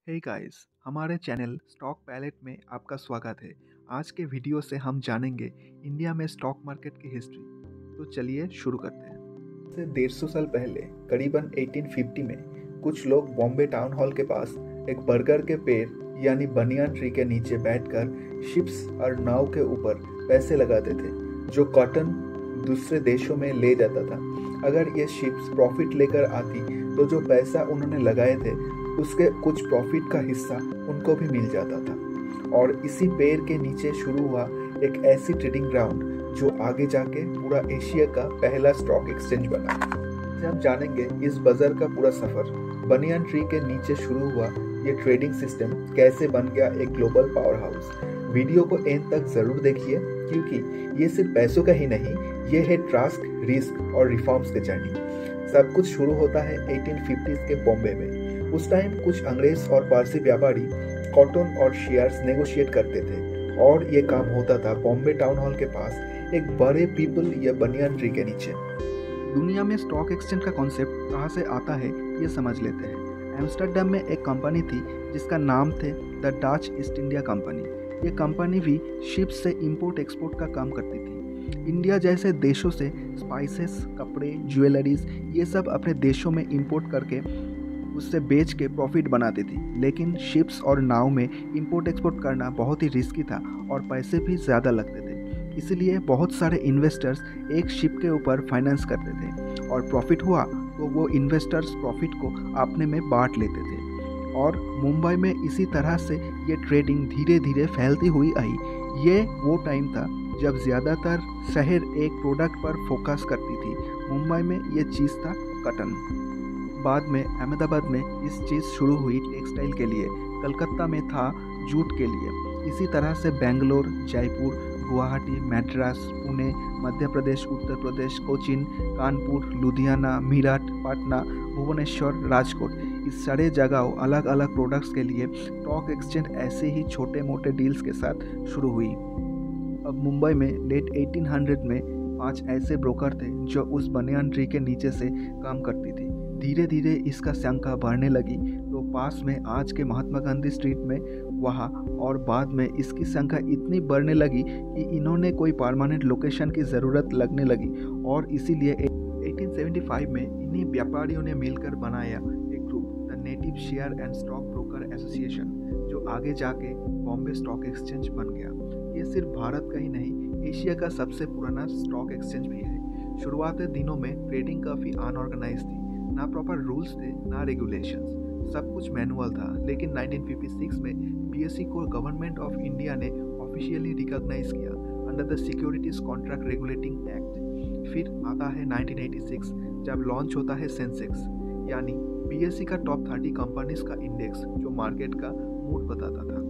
Hey guys, हमारे channel stock palette में आपका स्वागत है। आज के वीडियो से हम जानेंगे इंडिया में स्टॉक मार्केट की हिस्ट्री। तो चलिए शुरू करते हैं। से 150 साल पहले करीबन 1850 में कुछ लोग बॉम्बे टाउन हॉल के पास एक बरगद के पेड़ यानी बनियान ट्री के नीचे बैठकर शिप्स और नाव के ऊपर पैसे लगाते थे जो कॉटन दूसरे देशों में ले जाता था। अगर ये शिप्स प्रॉफिट लेकर आती तो जो पैसा उन्होंने लगाए थे उसके कुछ प्रॉफिट का हिस्सा उनको भी मिल जाता था। और इसी पेड़ के नीचे शुरू हुआ एक ऐसी ट्रेडिंग ग्राउंड जो आगे जाके पूरा एशिया का पहला स्टॉक एक्सचेंज बना। जब जानेंगे इस बाजार का पूरा सफर, बनियान ट्री के नीचे शुरू हुआ ये ट्रेडिंग सिस्टम कैसे बन गया एक ग्लोबल पावर हाउस। वीडियो को एंड तक जरूर देखिए क्योंकि ये सिर्फ पैसों का ही नहीं, ये है ट्रस्ट, रिस्क और रिफॉर्म्स की जर्नी। सब कुछ शुरू होता है 1850s के बॉम्बे में। उस टाइम कुछ अंग्रेज और पारसी व्यापारी कॉटन और शेयर्स नेगोशिएट करते थे और ये काम होता था बॉम्बे टाउन हॉल के पास एक बड़े पीपल या बनियान ट्री के नीचे। दुनिया में स्टॉक एक्सचेंज का कॉन्सेप्ट कहाँ से आता है ये समझ लेते हैं। एम्स्टर्डम में एक कंपनी थी जिसका नाम थे the Dutch east India company. ये कंपनी भी शिप से इंपोर्ट एक्सपोर्ट का काम करती थी। इंडिया जैसे देशों से स्पाइसेस, कपड़े, ज्वेलरीज ये सब अपने देशों में इंपोर्ट करके उससे बेच के प्रॉफिट बनाती थी। लेकिन शिप्स और नाव में इंपोर्ट एक्सपोर्ट करना बहुत ही रिस्की था और पैसे भी ज़्यादा लगते थे। इसलिए बहुत सारे इन्वेस्टर्स एक शिप के ऊपर फाइनेंस करते थे और प्रॉफिट हुआ तो वो इन्वेस्टर्स प्रॉफिट को अपने में बांट लेते थे। और मुंबई में इसी तरह से ये ट्रेडिंग धीरे धीरे फैलती हुई आई। ये वो टाइम था जब ज़्यादातर शहर एक प्रोडक्ट पर फोकस करती थी। मुंबई में ये चीज़ था कॉटन। बाद में अहमदाबाद में इस चीज़ शुरू हुई टेक्सटाइल के लिए, कलकत्ता में था जूट के लिए। इसी तरह से बेंगलोर, जयपुर, गुवाहाटी, मद्रास, पुणे, मध्य प्रदेश, उत्तर प्रदेश, कोचीन, कानपुर, लुधियाना, मीरठ, पटना, भुवनेश्वर, राजकोट, इस सारे जगहों अलग अलग प्रोडक्ट्स के लिए स्टॉक एक्सचेंज ऐसे ही छोटे मोटे डील्स के साथ शुरू हुई। अब मुंबई में लेट 1800 में 5 ऐसे ब्रोकर थे जो उस बनियान ट्री के नीचे से काम करती थी। धीरे धीरे इसका संख्या बढ़ने लगी तो पास में आज के महात्मा गांधी स्ट्रीट में वहाँ, और बाद में इसकी संख्या इतनी बढ़ने लगी कि इन्होंने कोई परमानेंट लोकेशन की ज़रूरत लगने लगी और इसीलिए 1875 में इन्हीं व्यापारियों ने मिलकर बनाया एक group, the native share and stock broker association, जो आगे जाके बॉम्बे स्टॉक एक्सचेंज बन गया। ये सिर्फ भारत का ही नहीं, एशिया का सबसे पुराना स्टॉक एक्सचेंज भी है। शुरुआती दिनों में ट्रेडिंग काफ़ी अनऑर्गेनाइज थी, ना प्रॉपर रूल्स थे ना रेगुलेशंस, सब कुछ मैनुअल था। लेकिन 1956 में बीएसई को गवर्नमेंट ऑफ इंडिया ने ऑफिशियली रिकॉग्नाइज किया under the securities contract regulating act. फिर आता है 1986 जब लॉन्च होता है सेंसेक्स, यानी बीएसई का टॉप 30 कंपनीज का इंडेक्स जो मार्केट का मूड बताता था।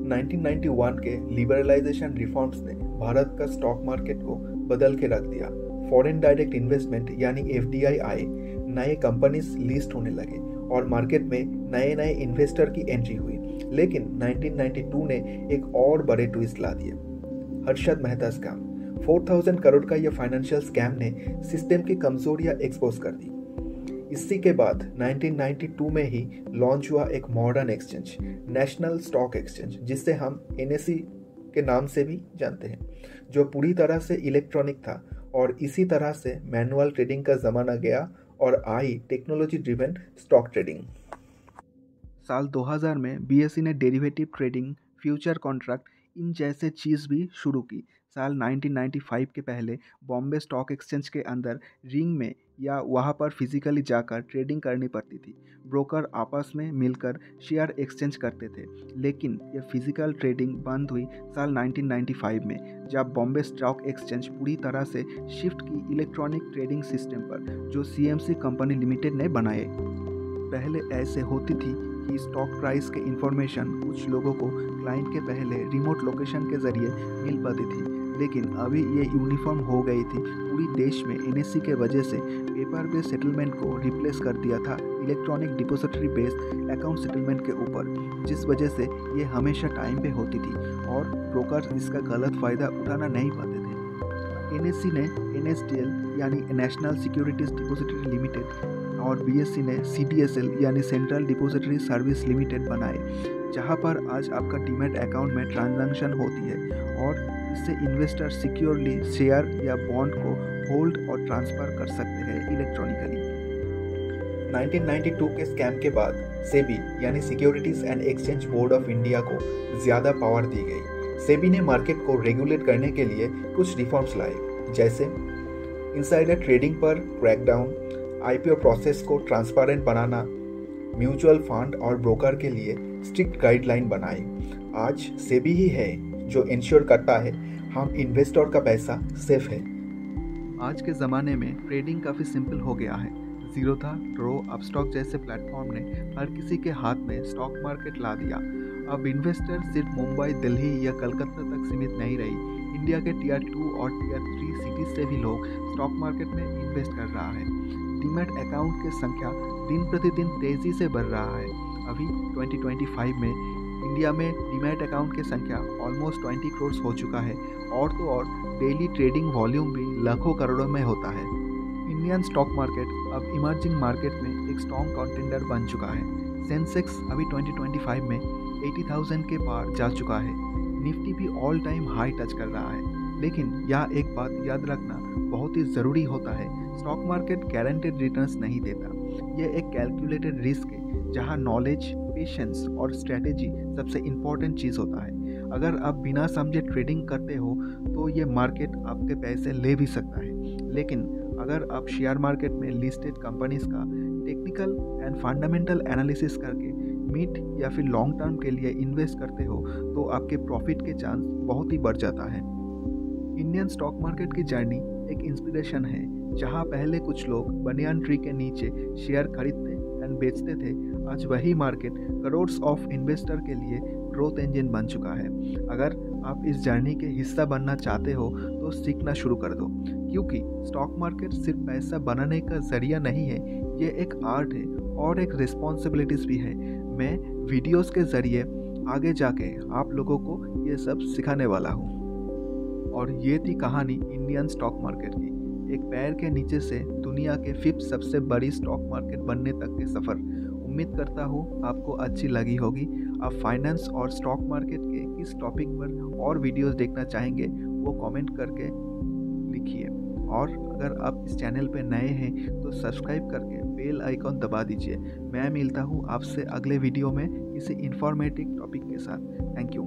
1991 के लिबरलाइजेशन रिफॉर्म्स ने भारत का स्टॉक मार्केट को बदल के रख दिया। फॉरेन डायरेक्ट इन्वेस्टमेंट यानी एफडीआई आए, नए कंपनीज लिस्ट होने लगे और मार्केट में नए नए इन्वेस्टर की एंट्री हुई। लेकिन 1992 ने एक और बड़े ट्विस्ट ला दिए, हर्षद मेहता स्कैम। 4000 करोड़ का यह फाइनेंशियल स्कैम ने सिस्टम की कमजोरियां एक्सपोज कर दी। इसी के बाद 1992 में ही लॉन्च हुआ एक modern exchange, national stock exchange, जिसे हम एनएसई के नाम से भी जानते हैं, जो पूरी तरह से इलेक्ट्रॉनिक था। और इसी तरह से मैनुअल ट्रेडिंग का ज़माना गया और I technology driven stock trading. साल 2000 में बीएसई ने derivative trading, future contract in जैसे चीज़ भी शुरू की। साल 1995 के पहले बॉम्बे स्टॉक एक्सचेंज के अंदर रिंग में या वहाँ पर फिजिकली जाकर ट्रेडिंग करनी पड़ती थी। ब्रोकर आपस में मिलकर शेयर एक्सचेंज करते थे। लेकिन ये फिजिकल ट्रेडिंग बंद हुई साल 1995 में जब बॉम्बे स्टॉक एक्सचेंज पूरी तरह से शिफ्ट की इलेक्ट्रॉनिक ट्रेडिंग सिस्टम पर, जो सीएमसी कंपनी लिमिटेड ने बनाए। पहले ऐसे होती थी कि स्टॉक प्राइस के इंफॉर्मेशन कुछ लोगों को क्लाइंट के पहले रिमोट लोकेशन के ज़रिए मिल पाती थी, लेकिन अभी ये यूनिफॉर्म हो गई थी पूरी देश में। एनएसई के वजह से पेपर बेस्ड सेटलमेंट को रिप्लेस कर दिया था electronic depository based account settlement के ऊपर, जिस वजह से ये हमेशा टाइम पे होती थी और ब्रोकर इसका गलत फ़ायदा उठाना नहीं पाते थे। एनएसई ने एनएसडीएल यानी नेशनल सिक्योरिटीज़ डिपॉजिटरी लिमिटेड और बीएसई ने CDSL यानी सेंट्रल डिपॉजिटरी सर्विस लिमिटेड बनाए, जहां पर आज आपका डीमैट अकाउंट में ट्रांजैक्शन होती है और इससे इन्वेस्टर सिक्योरली शेयर या बॉन्ड को होल्ड और ट्रांसफ़र कर सकते हैं इलेक्ट्रॉनिकली। 1992 के स्कैम के बाद सेबी यानी securities and exchange board of India को ज़्यादा पावर दी गई। सेबी ने मार्केट को रेगुलेट करने के लिए कुछ रिफॉर्म्स लाए, जैसे इनसाइडर ट्रेडिंग पर क्रैकडाउन, IPO प्रोसेस को ट्रांसपेरेंट बनाना, म्यूचुअल फंड और ब्रोकर के लिए स्ट्रिक्ट गाइडलाइन बनाई। आज सेबी ही है जो इंश्योर करता है हम इन्वेस्टर का पैसा सेफ है। आज के ज़माने में ट्रेडिंग काफ़ी सिंपल हो गया है। ज़ीरोधा, ड्रो, अपस्टॉक जैसे प्लेटफॉर्म ने हर किसी के हाथ में स्टॉक मार्केट ला दिया। अब इन्वेस्टर सिर्फ मुंबई, दिल्ली या कलकत्ता तक सीमित नहीं रही। इंडिया के Tier 2 और Tier 3 सिटीज़ से भी लोग स्टॉक मार्केट में इन्वेस्ट कर रहा है। डीमैट अकाउंट की संख्या दिन प्रतिदिन तेज़ी से बढ़ रहा है। अभी 2025 में इंडिया में डीमैट अकाउंट की संख्या ऑलमोस्ट 20 करोड़ हो चुका है और तो और डेली ट्रेडिंग वॉल्यूम भी लाखों करोड़ों में होता है। इंडियन स्टॉक मार्केट अब इमर्जिंग मार्केट में एक स्ट्रॉन्ग कंटेंडर बन चुका है। सेंसेक्स अभी 2025 में 80,000 के पार जा चुका है। निफ्टी भी ऑल टाइम हाई टच कर रहा है। लेकिन यह एक बात याद रखना बहुत ही ज़रूरी होता है, स्टॉक मार्केट गारंटेड रिटर्न्स नहीं देता। यह एक कैलकुलेटेड रिस्क है जहां नॉलेज, पेशेंस और स्ट्रेटेजी सबसे इम्पॉर्टेंट चीज़ होता है। अगर आप बिना समझे ट्रेडिंग करते हो तो ये मार्केट आपके पैसे ले भी सकता है। लेकिन अगर आप शेयर मार्केट में लिस्टेड कंपनीज का टेक्निकल एंड फंडामेंटल एनालिसिस करके मिड या फिर लॉन्ग टर्म के लिए इन्वेस्ट करते हो तो आपके प्रॉफिट के चांस बहुत ही बढ़ जाता है। इंडियन स्टॉक मार्केट की जर्नी एक इंस्पिरेशन है, जहां पहले कुछ लोग बनियान ट्री के नीचे शेयर खरीदते एंड बेचते थे। आज वही मार्केट करोड्स ऑफ इन्वेस्टर के लिए ग्रोथ इंजन बन चुका है। अगर आप इस जर्नी के हिस्सा बनना चाहते हो तो सीखना शुरू कर दो, क्योंकि स्टॉक मार्केट सिर्फ पैसा बनाने का जरिया नहीं है, ये एक आर्ट है और एक रिस्पॉन्सिबिलिटीज़ भी है। मैं वीडियोस के ज़रिए आगे जाके आप लोगों को ये सब सिखाने वाला हूँ। और ये थी कहानी इंडियन स्टॉक मार्केट की, एक पैर के नीचे से दुनिया के 5th सबसे बड़ी स्टॉक मार्केट बनने तक के सफ़र। उम्मीद करता हूँ आपको अच्छी लगी होगी। आप फाइनेंस और स्टॉक मार्केट के किस टॉपिक पर और वीडियोस देखना चाहेंगे वो कमेंट करके लिखिए। और अगर आप इस चैनल पे नए हैं तो सब्सक्राइब करके बेल आइकॉन दबा दीजिए। मैं मिलता हूँ आपसे अगले वीडियो में किसी इन्फॉर्मेटिव टॉपिक के साथ। Thank you.